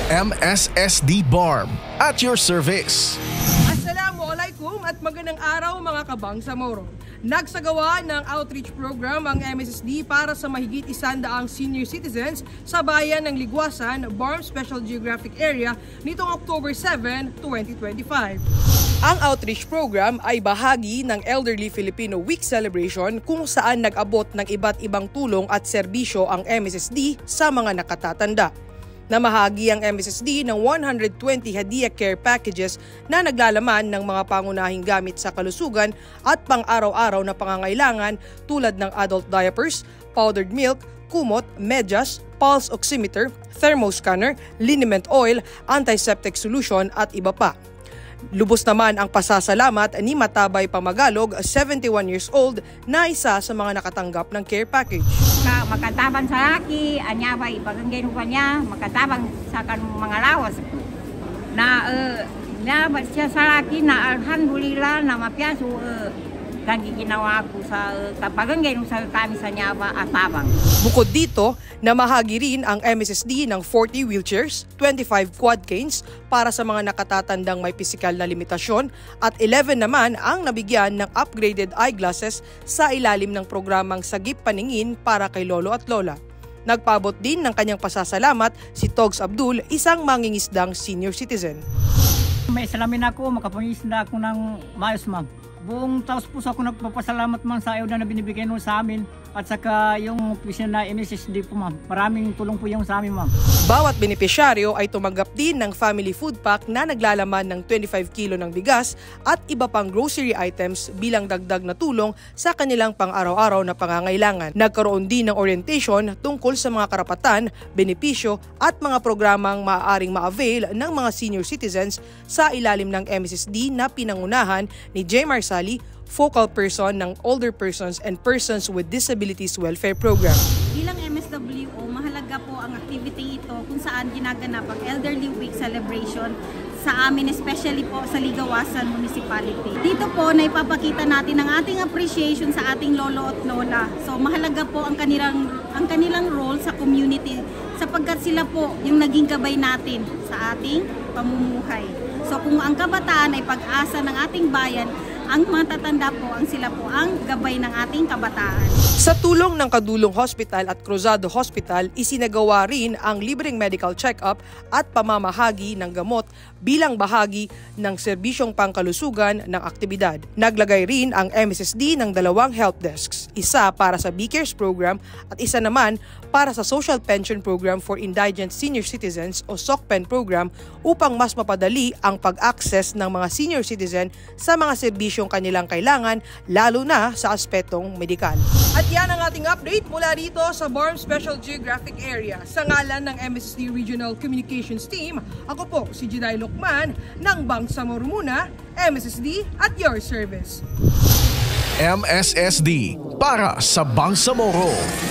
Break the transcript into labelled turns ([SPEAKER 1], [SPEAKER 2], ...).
[SPEAKER 1] MSSD BARM at your service.
[SPEAKER 2] Assalamualaikum at magandang araw mga kabangsamoro. Nagsagawa ng outreach program ang MSSD para sa mahigit 100 senior citizens sa bayan ng Ligwasan, BARM Special Geographic Area nitong October 7, 2025. Ang outreach program ay bahagi ng Elderly Filipino Week celebration kung saan nag-abot ng iba't ibang tulong at serbisyo ang MSSD sa mga nakatatanda. Namahagi ang MSSD ng 120 Hadiah Care Packages na naglalaman ng mga pangunahing gamit sa kalusugan at pang-araw-araw na pangangailangan tulad ng adult diapers, powdered milk, kumot, medyas, pulse oximeter, thermoscanner, liniment oil, antiseptic solution at iba pa. Lubos naman ang pasasalamat ni Matabay Pamagalog, 71 years old, na isa sa mga nakatanggap ng care package.
[SPEAKER 3] Makatabang sa laki, anya ba ipaganggay ko niya, makatabang sa mga lawas. Na siya sa laki na alhamdulillah na mapiaso kagi ginawa ko sa kapaganggay sa kami sa niya ba atabang.
[SPEAKER 2] Bukod dito, namahagi rin ang MSSD ng 40 wheelchairs, 25 quad canes para sa mga nakatatandang may pisikal na limitasyon at 11 naman ang nabigyan ng upgraded eyeglasses sa ilalim ng programang Sagip Paningin para kay lolo at lola. Nagpaabot din ng kanyang pasasalamat si Togs Abdul, isang mangingisdang senior citizen.
[SPEAKER 4] May salamin ako, makapangisda ako ng maayos, ma'am. Buong taos puso ako nagpapasalamat man sa ayuda na binibigay mo sa amin at saka yung opisina na MSSD po, ma'am. Maraming tulong po yung sa amin, ma'am.
[SPEAKER 2] Bawat benepisyaryo ay tumanggap din ng family food pack na naglalaman ng 25 kilo ng bigas at iba pang grocery items bilang dagdag na tulong sa kanilang pang-araw-araw na pangangailangan. Nagkaroon din ng orientation tungkol sa mga karapatan, benepisyo at mga programang maaaring ma-avail ng mga senior citizens sa ilalim ng MSSD na pinangunahan ni J. Marsali, focal person ng Older Persons and Persons with Disabilities Welfare Program.
[SPEAKER 5] Bilang MSWO, mahalaga po ang activity ito kung saan ginaganap ang Elderly Week celebration sa amin, especially po sa Ligawasan Municipality. Dito po, naipapakita natin ang ating appreciation sa ating lolo at lola. So mahalaga po ang kanilang role sa community sapagkat sila po yung naging gabay natin sa ating pamumuhay. So kung ang kabataan ay pag-asa ng ating bayan, ang matatanda po sila po ang gabay ng ating kabataan.
[SPEAKER 2] Sa tulong ng Kadulong Hospital at Cruzado Hospital, isinagawa rin ang libreng medical check-up at pamamahagi ng gamot bilang bahagi ng serbisyong pangkalusugan ng aktibidad. Naglagay rin ang MSSD ng 2 help desks, isa para sa B-Cares program at isa naman para sa Social Pension Program for Indigent Senior Citizens o SOCPEN program upang mas mapadali ang pag-access ng mga senior citizen sa mga serbisyong kanilang kailangan, lalo na sa aspetong medikal. At yan ang ating update mula dito sa BARM Special Geographic Area. Sa ngalan ng MSSD Regional Communications Team, ako po si Jiday Lokman ng Bangsamoro Muna, MSSD at your service.
[SPEAKER 1] MSSD para sa Bangsamoro.